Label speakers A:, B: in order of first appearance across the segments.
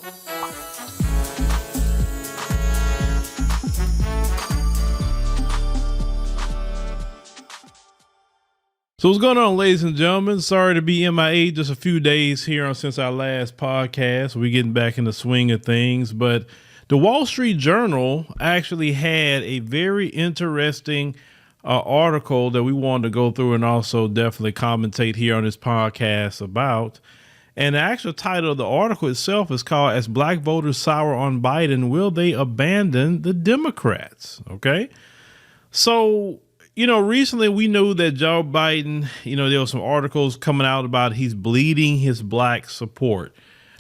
A: So what's going on, ladies and gentlemen? Sorry to be MIA just a few days here since our last podcast. We're getting back in the swing of things, but the Wall Street Journal actually had a very interesting article that we wanted to go through and also definitely commentate here on this podcast about. And the actual title of the article itself is called "As Black Voters Sour on Biden, Will They Abandon the Democrats?" Okay. So, recently we knew that Joe Biden, there were some articles coming out about he's bleeding his black support.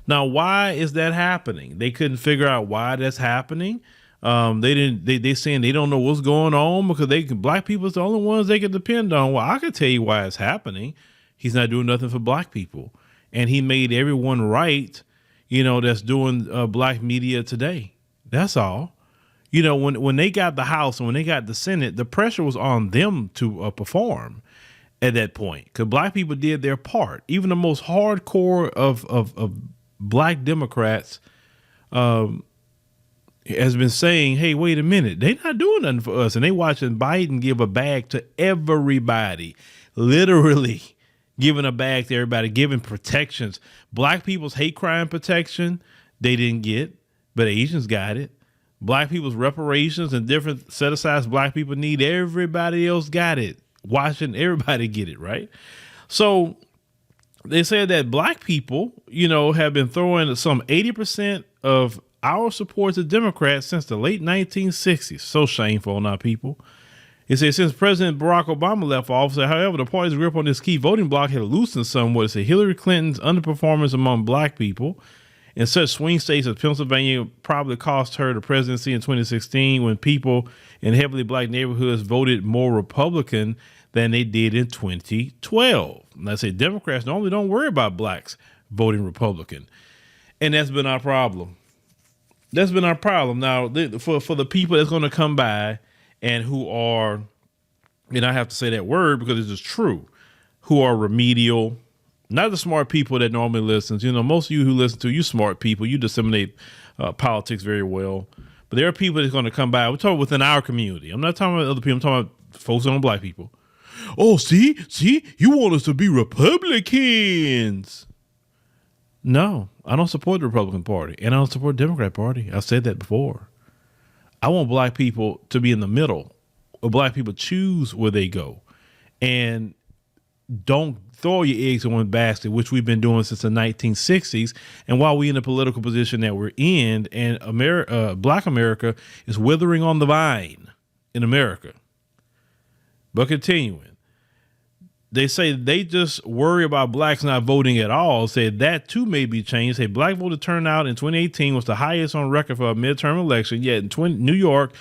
A: Now, why is that happening? They couldn't figure out why that's happening. They saying they don't know what's going on because black people is the only ones they can depend on. Well, I can tell you why it's happening. He's not doing nothing for black people. And he made everyone right, that's doing black media today. That's all. When they got the House and when they got the Senate, the pressure was on them to perform at that point because black people did their part. Even the most hardcore of black Democrats has been saying, hey, wait a minute, they're not doing nothing for us. And they watching Biden give a bag to everybody, literally giving a bag to everybody, giving protections. Black people's hate crime protection, they didn't get, but Asians got it. Black people's reparations and different set asides black people need, everybody else got it. Watching everybody get it, right? So they said that black people, have been throwing some 80% of our support to Democrats since the late 1960s. So shameful on our people. It says since President Barack Obama left office, however, the party's grip on this key voting bloc had loosened somewhat. It said Hillary Clinton's underperformance among black people in such swing states as Pennsylvania probably cost her the presidency in 2016 when people in heavily black neighborhoods voted more Republican than they did in 2012. And I say Democrats normally don't worry about blacks voting Republican. And that's been our problem. That's been our problem. Now, for the people that's going to come by and who are, and I have to say that word because it's just true, who are remedial, not the smart people that normally listens. Most of you who listen to you smart people, you disseminate politics very well. But there are people that's going to come by. We're talking within our community. I'm not talking about other people. I'm talking about folks on black people. Oh, see, you want us to be Republicans. No, I don't support the Republican Party and I don't support the Democrat Party. I've said that before. I want black people to be in the middle, or black people choose where they go and don't throw your eggs in one basket, which we've been doing since the 1960s. And while we're in the political position that we're in, and Black America is withering on the vine in America. But continuing, they say they just worry about blacks not voting at all. Say that too may be changed. Say black voter turnout in 2018 was the highest on record for a midterm election. Yet in New York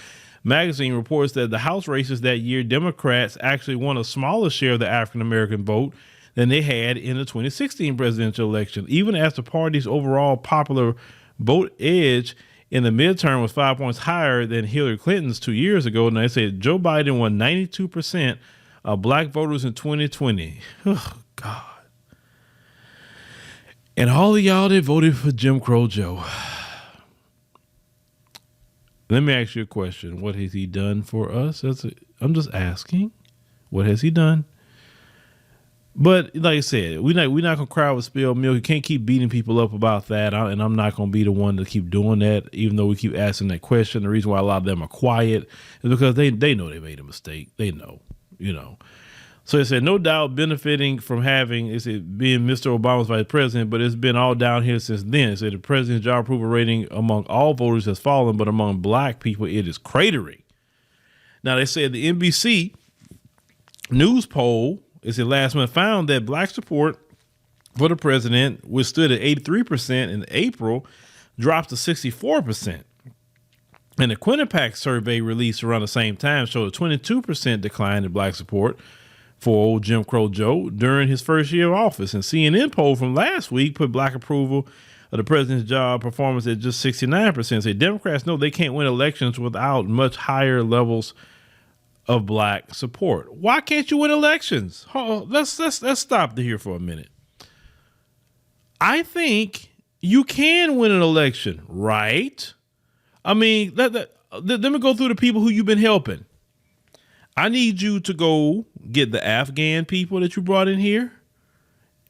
A: Magazine reports that the House races that year, Democrats actually won a smaller share of the African-American vote than they had in the 2016 presidential election, even as the party's overall popular vote edge in the midterm was 5 points higher than Hillary Clinton's 2 years ago. And they said Joe Biden won 92% of black voters in 2020. Oh, God. And all of y'all that voted for Jim Crow Joe. Let me ask you a question. What has he done for us? I'm just asking. What has he done? But like I said, we're not gonna cry with spilled milk. You can't keep beating people up about that, and I'm not gonna be the one to keep doing that. Even though we keep asking that question, the reason why a lot of them are quiet is because they know they made a mistake. They know. So it said, no doubt benefiting from being Mr. Obama's vice president, but it's been all downhill since then. It said the president's job approval rating among all voters has fallen, but among black people, it is cratering. Now, they said the NBC News poll, it said last month, found that black support for the president, which stood at 83% in April, dropped to 64%. And the Quinnipiac survey released around the same time showed a 22% decline in black support for old Jim Crow Joe during his first year of office. And CNN poll from last week put black approval of the president's job performance at just 69%. Say Democrats know they can't win elections without much higher levels of black support. Why can't you win elections? Let's stop here for a minute. I think You can win an election, right? I mean, let me go through the people who you've been helping. I need you to go get the Afghan people that you brought in here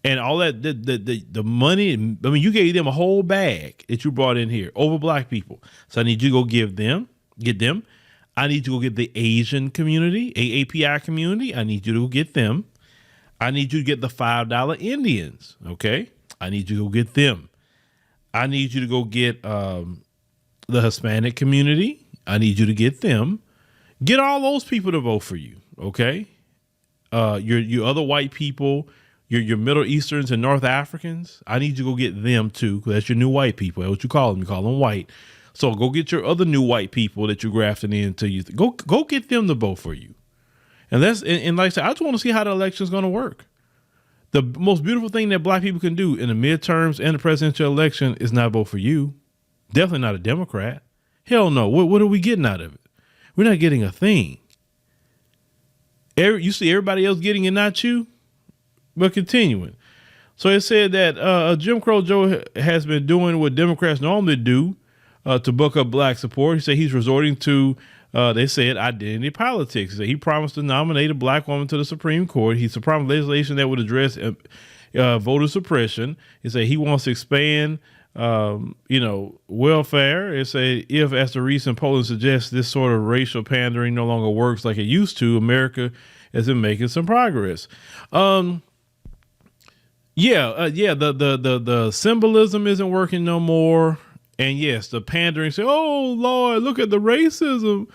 A: and all that, the money. I mean, you gave them a whole bag that you brought in here over black people. So I need you to go get them. I need you to go get the Asian community, AAPI community. I need you to go get them. I need you to get the $5 Indians. Okay. I need you to go get them. I need you to go get the Hispanic community. I need you to get them. Get all those people to vote for you. Okay. Your other white people, your Middle Easterns and North Africans. I need you to go get them too. Cause that's your new white people. That's what you call them. You call them white. So go get your other new white people that you're grafting into you. Go get them to vote for you. And and like I said, I just want to see how the election is going to work. The most beautiful thing that black people can do in the midterms and the presidential election is not vote for you. Definitely not a Democrat. Hell no. What are we getting out of it? We're not getting a thing. You see everybody else getting it, not you. But continuing. So it said that Jim Crow Joe has been doing what Democrats normally do to buck up black support. He said he's resorting to, they said, identity politics. He said he promised to nominate a black woman to the Supreme Court. He's promised legislation that would address voter suppression. He said he wants to expand, welfare. It said if, as the recent polling suggests, this sort of racial pandering no longer works like it used to, America has been making some progress. The symbolism isn't working no more. And yes, the pandering say, oh Lord, look at the racism.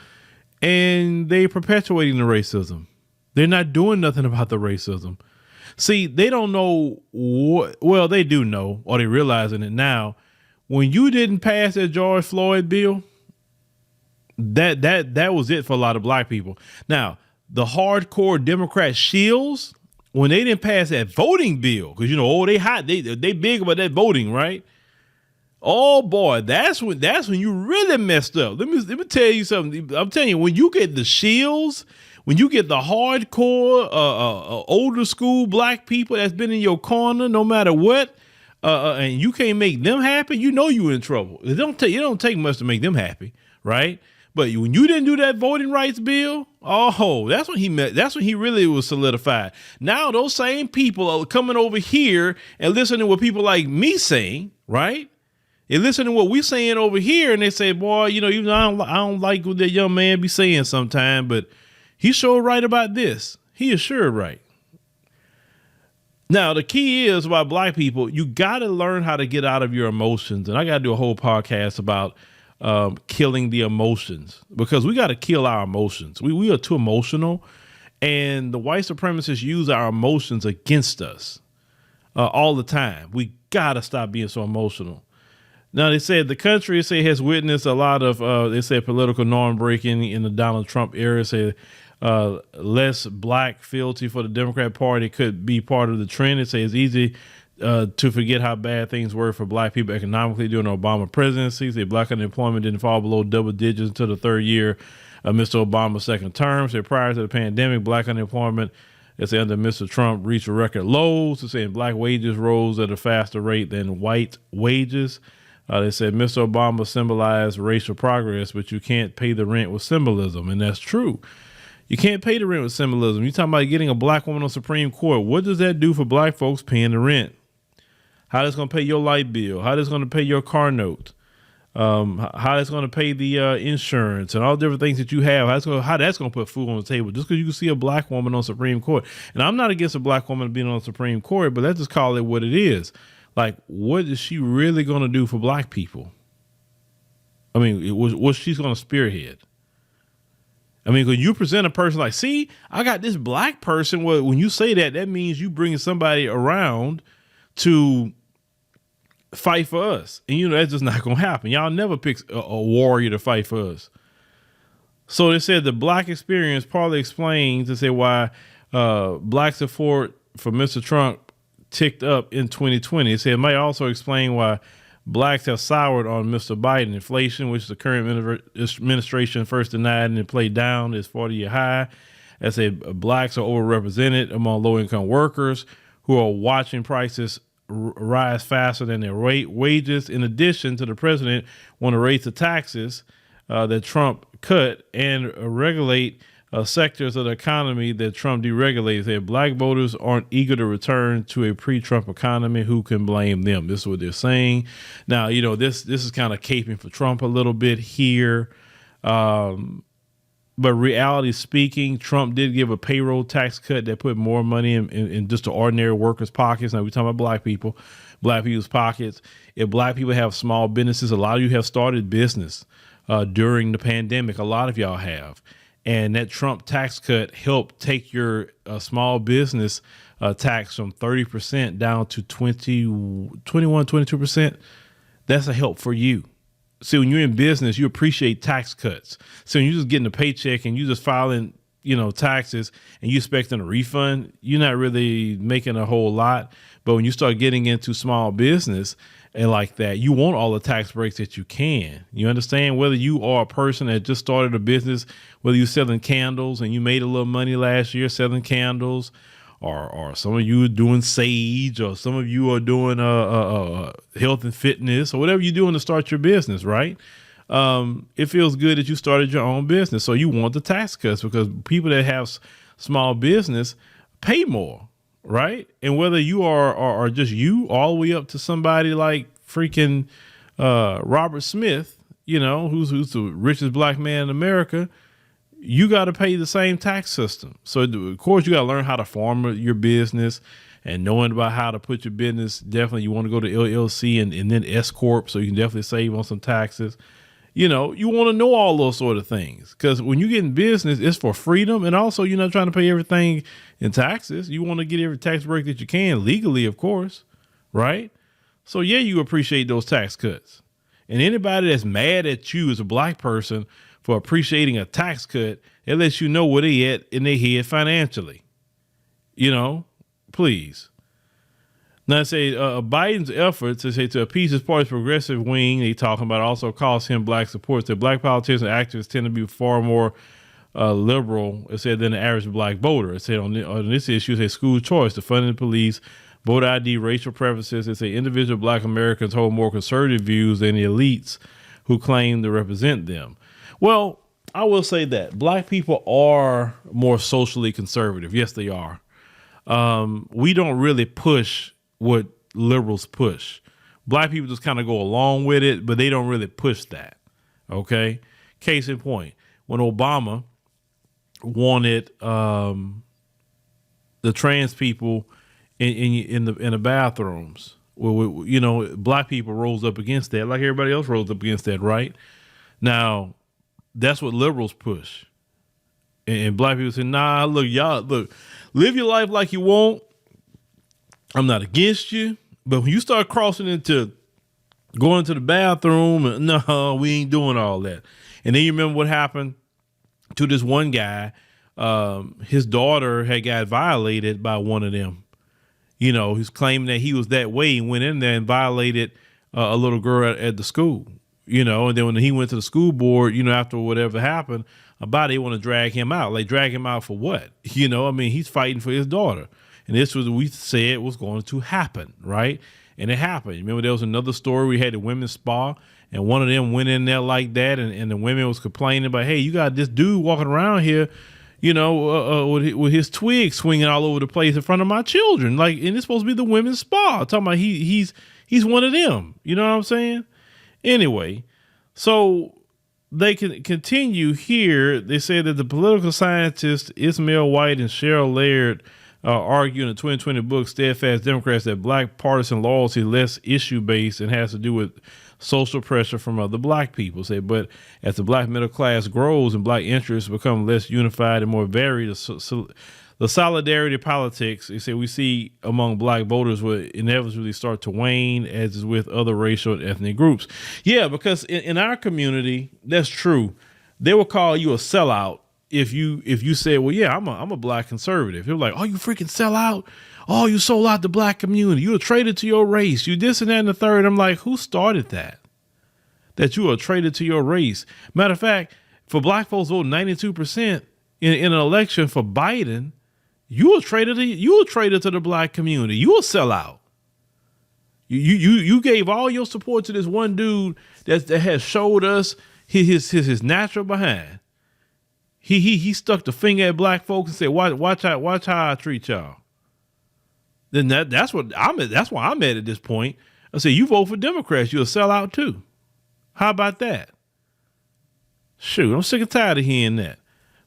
A: And they perpetuating the racism. They're not doing nothing about the racism. See, they don't know well, they do know, or they're realizing it now. When you didn't pass that George Floyd bill, that was it for a lot of black people. Now, the hardcore Democrat shills, when they didn't pass that voting bill, because they hot, they big about that voting, right? Oh boy, that's when you really messed up. Let me tell you something. I'm telling you, when you get the shills, when you get the hardcore, older school black people that's been in your corner, no matter what, and you can't make them happy, you in trouble. It don't take much to make them happy, right? But when you didn't do that voting rights bill, that's when he really was solidified. Now those same people are coming over here and listening to what people like me saying, right? They listen to what we saying over here, and they say, boy, even though I don't like what that young man be saying sometime, but he's sure right about this. He is sure right. Now, the key is about black people, you got to learn how to get out of your emotions. And I got to do a whole podcast about killing the emotions, because we got to kill our emotions. We are too emotional, and the white supremacists use our emotions against us all the time. We got to stop being so emotional. Now, they said the country has witnessed a lot of, political norm breaking in the Donald Trump era. Say less black fealty for the Democrat Party could be part of the trend. They say it's easy to forget how bad things were for black people economically during the Obama presidency. Say black unemployment didn't fall below double digits until the third year of Mr. Obama's second term. Say prior to the pandemic, black unemployment, they say under Mr. Trump, reached a record lows. They say black wages rose at a faster rate than white wages. They said Mr. Obama symbolized racial progress, but you can't pay the rent with symbolism. And that's true. You can't pay the rent with symbolism. You're talking about getting a black woman on Supreme Court. What does that do for black folks paying the rent? How that's going to pay your light bill? How that's going to pay your car note? How that's going to pay the insurance and all the different things that you have? How that's going to put food on the table just because you can see a black woman on Supreme Court. And I'm not against a black woman being on Supreme Court, but let's just call it what it is. Like, what is she really going to do for black people? I mean, what she's going to spearhead? I mean, when you present a person like, see, I got this black person. Well, when you say that, that means you bringing somebody around to fight for us. And, that's just not going to happen. Y'all never pick a warrior to fight for us. So they said the black experience partly explains to say why black support for Mr. Trump ticked up in 2020. It said it might also explain why blacks have soured on Mr. Biden. Inflation, which the current administration first denied and then played down, is 40-year high. As blacks are overrepresented among low-income workers who are watching prices rise faster than their wages. In addition to the president want to raise the taxes that Trump cut and regulate sectors of the economy that Trump deregulated. They said black voters aren't eager to return to a pre-Trump economy. Who can blame them? This is what they're saying. Now, this is kind of caping for Trump a little bit here. But reality speaking, Trump did give a payroll tax cut that put more money in just the ordinary workers' pockets. Now we're talking about black people's pockets. If black people have small businesses, a lot of you have started business during the pandemic. A lot of y'all have. And that Trump tax cut helped take your small business tax from 30% down to 22%. That's a help for you. See, when you're in business, you appreciate tax cuts. So when you're just getting a paycheck and you just filing, taxes and you expecting a refund, you're not really making a whole lot. But when you start getting into small business and like that, you want all the tax breaks that you can. You understand? Whether you are a person that just started a business, whether you're selling candles and you made a little money last year selling candles, or some of you are doing sage, or some of you are doing health and fitness, or whatever you're doing to start your business, right? It feels good that you started your own business. So you want the tax cuts because people that have small business pay more, right? And whether you are just you all the way up to somebody like freaking Robert Smith, who's the richest black man in America, you got to pay the same tax system. So, of course, you got to learn how to farm your business and knowing about how to put your business. Definitely, you want to go to LLC and then S Corp, so you can definitely save on some taxes. You want to know all those sort of things because when you get in business, it's for freedom. And also, you're not trying to pay everything in taxes. You want to get every tax break that you can legally, of course. Right. So, yeah, you appreciate those tax cuts. And anybody that's mad at you as a black person for appreciating a tax cut, it lets you know where they at in their head financially. Please. Now, say Biden's efforts to appease his party's progressive wing, they talking about also cost him black support. So black politicians and activists tend to be far more liberal, it said, than the average black voter. It said on this issue, it said school choice, the funding of the police, voter ID, racial preferences. It said individual black Americans hold more conservative views than the elites who claim to represent them. Well, I will say that black people are more socially conservative. Yes, they are. We don't really push what liberals push. Black people just kind of go along with it, but they don't really push that. Okay. Case in point, when Obama wanted the trans people in the bathrooms, well, black people rose up against that, like everybody else rose up against that, right? Now, that's what liberals push. And black people say, nah, look, live your life like you want. I'm not against you. But when you start crossing into going to the bathroom, no, we ain't doing all that. And then you remember what happened to this one guy. His daughter had got violated by one of them. He's claiming that he was that way and went in there and violated a little girl at the school. And then when he went to the school board, after whatever happened about it, they want to drag him out. Like, drag him out for what? He's fighting for his daughter. And this was what we said was going to happen, right? And it happened. Remember, there was another story. We had a women's spa, and one of them went in there like that, and the women was complaining about, hey, you got this dude walking around here, with his twig swinging all over the place in front of my children. Like, and it's supposed to be the women's spa. Talking about he's one of them. You know what I'm saying? Anyway, so they can continue here. They say that the political scientists Ismail White and Cheryl Laird argue in the 2020 book Steadfast Democrats that black partisan loyalty is less issue-based and has to do with social pressure from other black people. Say, but as the black middle class grows and black interests become less unified and more varied, the solidarity politics, they say, we see among black voters will inevitably start to wane, as is with other racial and ethnic groups. Yeah, because in our community, that's true. They will call you a sellout if you say, well, yeah, I'm a black conservative. They're like, oh, you freaking sell out. Oh, you sold out the black community. You a traitor to your race. You this and that and the third. I'm like, who started that? That you are a traitor to your race. Matter of fact, for black folks voting 92% in an election for Biden, you a traitor to the black community. You a sellout. You gave all your support to this one dude that has showed us his natural behind. He stuck the finger at black folks and said, watch how I treat y'all. Then that's what I'm at. That's why I'm at this point. I say, you vote for Democrats, you'll sell out too. How about that? Shoot, I'm sick and tired of hearing that.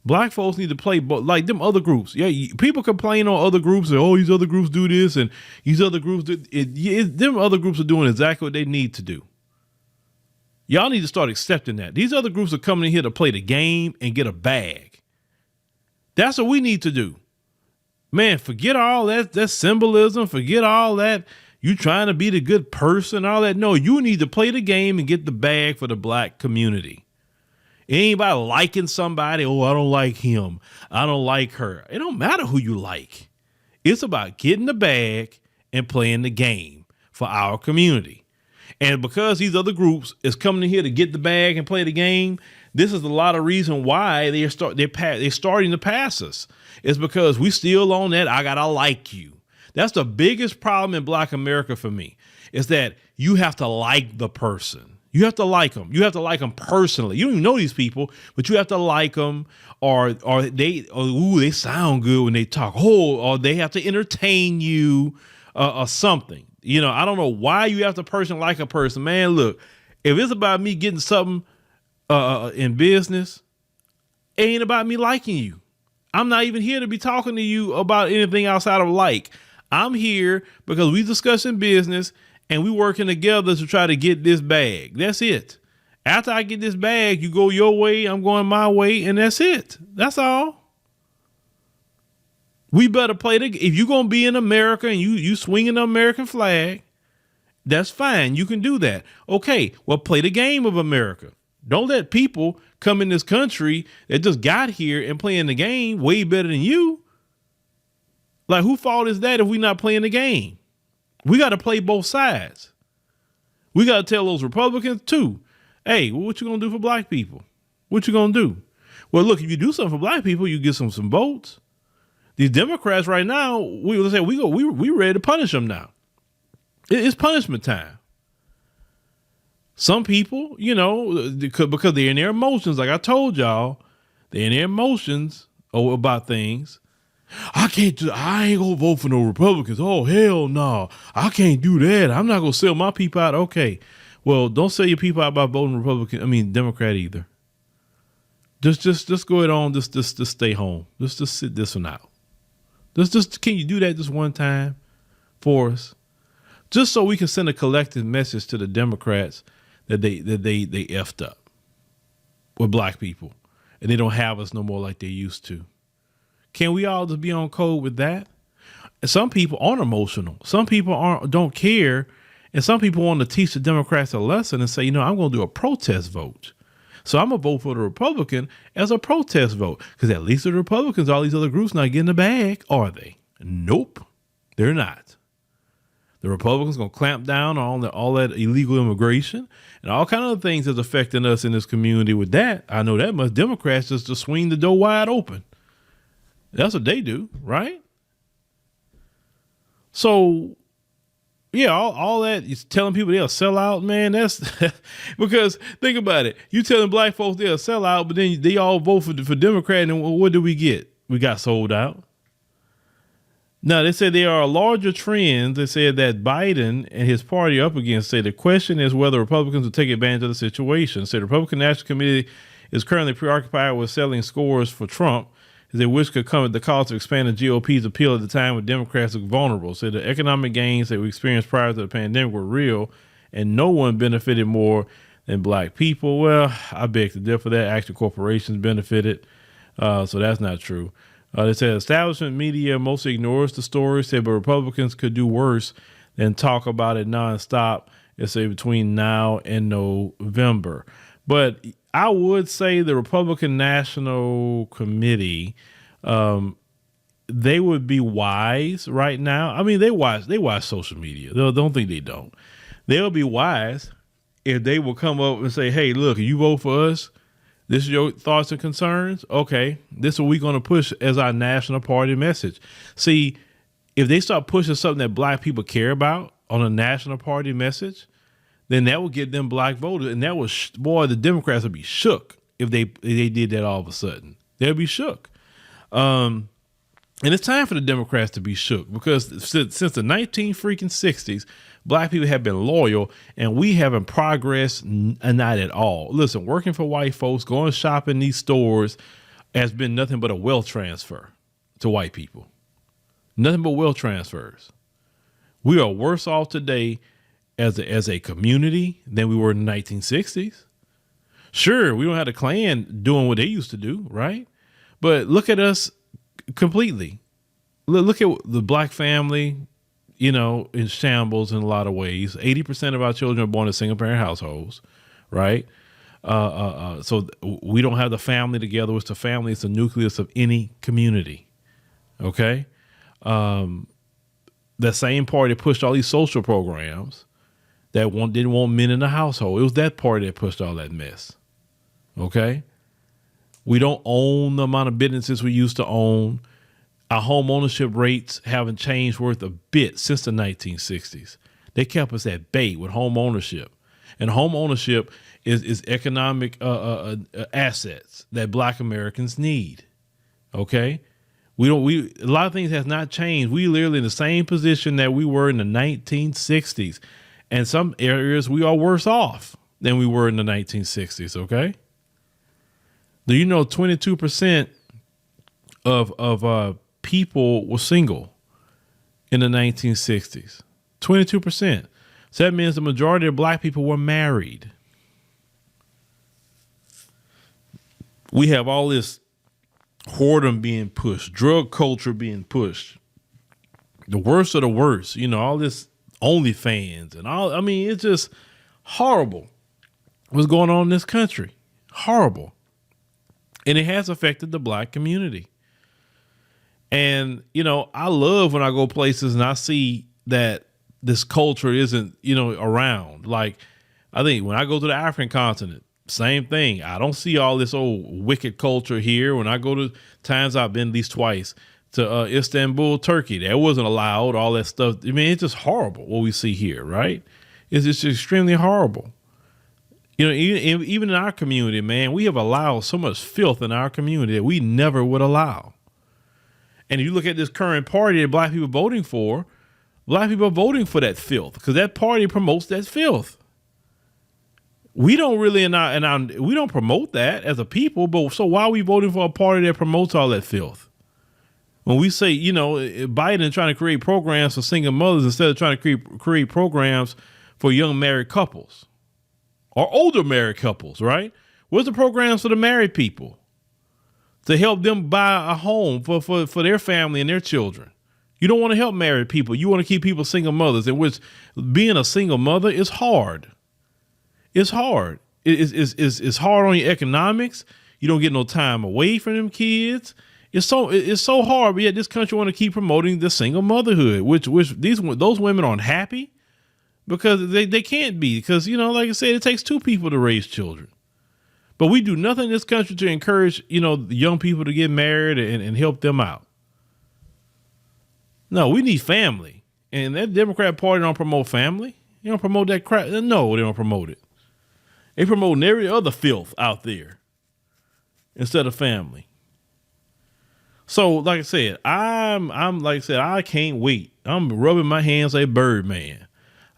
A: Black folks need to play like them other groups. Yeah, people complain on other groups and these other groups do this and these other groups do them other groups are doing exactly what they need to do. Y'all need to start accepting that. These other groups are coming in here to play the game and get a bag. That's what we need to do. Man, forget all that symbolism, forget all that you trying to be the good person, all that. No, you need to play the game and get the bag for the black community. It ain't about liking somebody. Oh, I don't like him. I don't like her. It don't matter who you like. It's about getting the bag and playing the game for our community. And because these other groups is coming in here to get the bag and play the game, this is a lot of reason why they're starting to pass us. It's because we still on that I gotta like you. That's the biggest problem in Black America for me, is that you have to like the person. You have to like them. You have to like them personally. You don't even know these people, but you have to like them, or they sound good when they talk. Or they have to entertain you, or something. I don't know why you have to like a person. Man, look, if it's about me getting something in business, it ain't about me liking you. I'm not even here to be talking to you about anything outside of like. I'm here because we discussing business and we working together to try to get this bag. That's it. After I get this bag, you go your way, I'm going my way, and that's it. That's all. We better play if you're going to be in America and you swinging the American flag, that's fine. You can do that. Okay, well, play the game of America. Don't let people come in this country that just got here and playing the game way better than you. Like, who fault is that if we're not playing the game? We got to play both sides. We got to tell those Republicans too, hey, what you going to do for black people? What you going to do? Well, look, if you do something for black people, you get some votes. These Democrats right now, we ready to punish them now. It's punishment time. Some people, because they're in their emotions, like I told y'all, they're in their emotions about things. I ain't gonna vote for no Republicans. Oh, hell no. I can't do that. I'm not gonna sell my people out. Okay. Well, don't sell your people out by voting Democrat either. Just go ahead on. Just stay home. Just sit this one out. Can you do that just one time for us? Just so we can send a collective message to the Democrats that they effed up with black people and they don't have us no more like they used to. Can we all just be on code with that? And some people aren't emotional. Some people don't care. And some people want to teach the Democrats a lesson and say, I'm going to do a protest vote. So I'm going to vote for the Republican as a protest vote, because at least the Republicans, all these other groups not getting the bag, are they? Nope, they're not. The Republicans going to clamp down on all that illegal immigration and all kind of things that's affecting us in this community with that. I know that much. Democrats just swing the door wide open. That's what they do, right? So, yeah, all that is telling people they'll sell out, man. That's because think about it. You telling black folks they'll sell out, but then they all vote for Democrat, and what do we get? We got sold out. Now, they said there are larger trends. They said that Biden and his party are up against. Say the question is whether Republicans will take advantage of the situation. Say the Republican National Committee is currently preoccupied with selling scores for Trump, as they wish could come at the cost of expanding GOP's appeal at the time when Democrats look vulnerable. So the economic gains that we experienced prior to the pandemic were real, and no one benefited more than black people. Well, I beg to differ. That actually corporations benefited, so that's not true. They said establishment media mostly ignores the story, said, but Republicans could do worse than talk about it nonstop, let's say between now and November. But I would say the Republican National Committee, they would be wise right now. I mean, they watch social media. Don't think they don't. They'll be wise if they will come up and say, hey, look, you vote for us. This is your thoughts and concerns. Okay, this is what we're going to push as our national party message. See, if they start pushing something that black people care about, on a national party message, then that would get them black voters. And that was, boy, the Democrats would be shook if they did that all of a sudden. They'd be shook. And it's time for the Democrats to be shook, because since the 1960s, black people have been loyal, and we haven't progressed not at all. Listen, working for white folks, going shopping in these stores has been nothing but a wealth transfer to white people. Nothing but wealth transfers. We are worse off today as a community than we were in the 1960s. Sure, we don't have the Klan doing what they used to do, right? But look at us completely. Look at the black family, in shambles in a lot of ways. 80% of our children are born in single parent households, right? So we don't have the family together. It's the family. It's the nucleus of any community. Okay. That same party pushed all these social programs that didn't want men in the household. It was that party that pushed all that mess. Okay. We don't own the amount of businesses we used to own. Our home ownership rates haven't changed worth a bit since the 1960s. They kept us at bay with home ownership. And home ownership is economic assets that black Americans need. Okay? A lot of things has not changed. We literally in the same position that we were in the 1960s. And some areas we are worse off than we were in the 1960s, okay? Do you know 22% of people were single in the 1960s? 22%. So that means the majority of black people were married. We have all this whoredom being pushed, drug culture being pushed, the worst of the worst, all this OnlyFans and all. I mean, it's just horrible what's going on in this country. Horrible. And it has affected the black community. And, I love when I go places and I see that this culture isn't, around. Like, I think when I go to the African continent, same thing. I don't see all this old wicked culture here. When I go to times I've been at least twice to Istanbul, Turkey, that wasn't allowed, all that stuff. I mean, it's just horrible what we see here, right? It's just extremely horrible. Even in our community, man, we have allowed so much filth in our community that we never would allow. And if you look at this current party that black people are voting for, black people are voting for that filth because that party promotes that filth. We don't really, we don't promote that as a people, but so why are we voting for a party that promotes all that filth? When we say, Biden trying to create programs for single mothers instead of trying to create programs for young married couples or older married couples, right? Where's the programs for the married people to help them buy a home for their family and their children? You don't want to help married people. You want to keep people single mothers, in which being a single mother is hard. It's hard. It's hard on your economics. You don't get no time away from them kids. It's so hard. But yet this country want to keep promoting the single motherhood, which those women aren't happy because they can't be, because, like I said, it takes two people to raise children. But we do nothing in this country to encourage, the young people to get married and help them out. No, we need family. And that Democrat Party don't promote family. They don't promote that crap. No, they don't promote it. They promoting every other filth out there instead of family. So, like I said, I can't wait. I'm rubbing my hands like Birdman.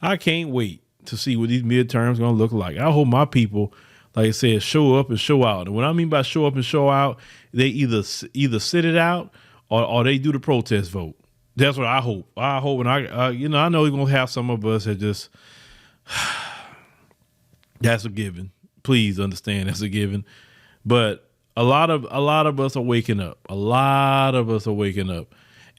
A: I can't wait to see what these midterms going to look like. I hope my people, like I said, show up and show out. And what I mean by show up and show out, they either sit it out or they do the protest vote. That's what I hope. I hope, and I know you're going to have some of us that just, that's a given. Please understand that's a given. But a lot of us are waking up. A lot of us are waking up.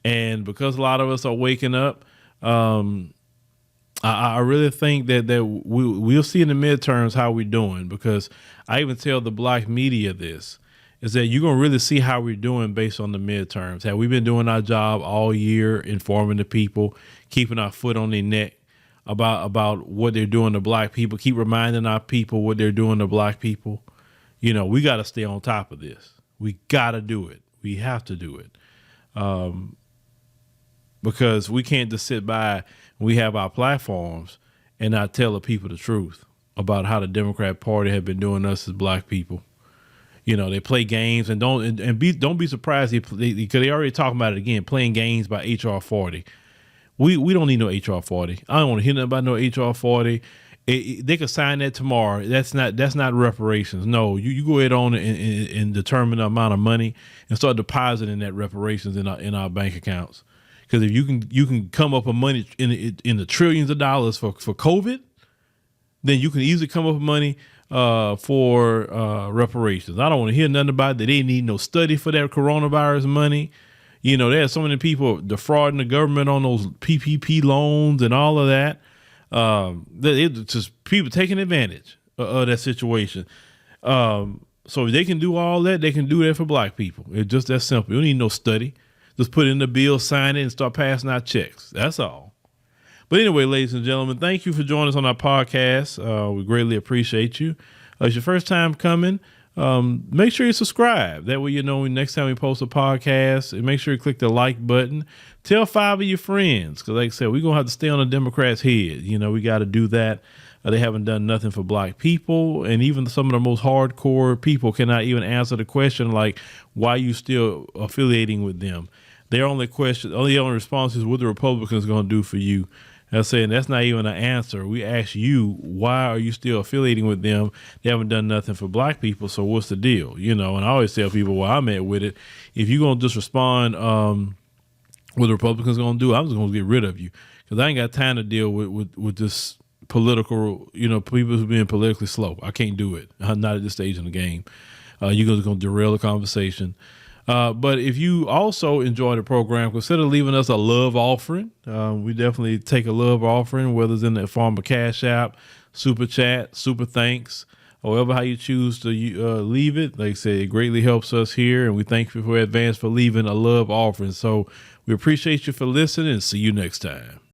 A: And because a lot of us are waking up, I really think that we'll see in the midterms how we're doing, because I even tell the black media this, is that you're going to really see how we're doing based on the midterms. Have we been doing our job all year, informing the people, keeping our foot on their neck about what they're doing to black people, keep reminding our people what they're doing to black people? We got to stay on top of this. We got to do it. We have to do it. Because we can't just sit by we have our platforms and not tell the people the truth about how the Democrat Party have been doing us as black people. You know, they play games and don't be surprised because they already talking about it again, playing games by HR 40. We don't need no HR 40. I don't want to hear nothing about no HR 40. They could sign that tomorrow. That's not reparations. No, you go ahead on and determine the amount of money and start depositing that reparations in our bank accounts. Because if you can come up with money in the trillions of dollars for COVID, then you can easily come up with money for reparations. I don't want to hear nothing about it. They didn't need no study for that coronavirus money. You know, there's so many people defrauding the government on those PPP loans and all of that. It's just people taking advantage of that situation. So if they can do all that, they can do that for black people. It's just that simple. You don't need no study. Just put it in the bill, sign it, and start passing out checks. That's all. But anyway, ladies and gentlemen, thank you for joining us on our podcast. We greatly appreciate you. It's your first time coming. Make sure you subscribe. That way you know next time we post a podcast. And make sure you click the like button. Tell 5 of your friends, because like I said, we're going to have to stay on the Democrats' head. You know, we got to do that. They haven't done nothing for black people. And even some of the most hardcore people cannot even answer the question like, why are you still affiliating with them? Their only response is what the Republicans going to do for you. I'm saying that's not even an answer. We ask you, why are you still affiliating with them? They haven't done nothing for black people. So what's the deal? You know, and I always tell people where I'm at with it. If you're going to just respond what the Republicans going to do, I'm just going to get rid of you, because I ain't got time to deal with this political, you know, people who being politically slow. I can't do it. I'm not at this stage in the game. You're just going to derail the conversation. But if you also enjoy the program, consider leaving us a love offering. We definitely take a love offering, whether it's in the form of Cash App, Super Chat, Super Thanks, however how you choose to leave it. Like I said, it greatly helps us here, and we thank you for advance for leaving a love offering. So we appreciate you for listening, and see you next time.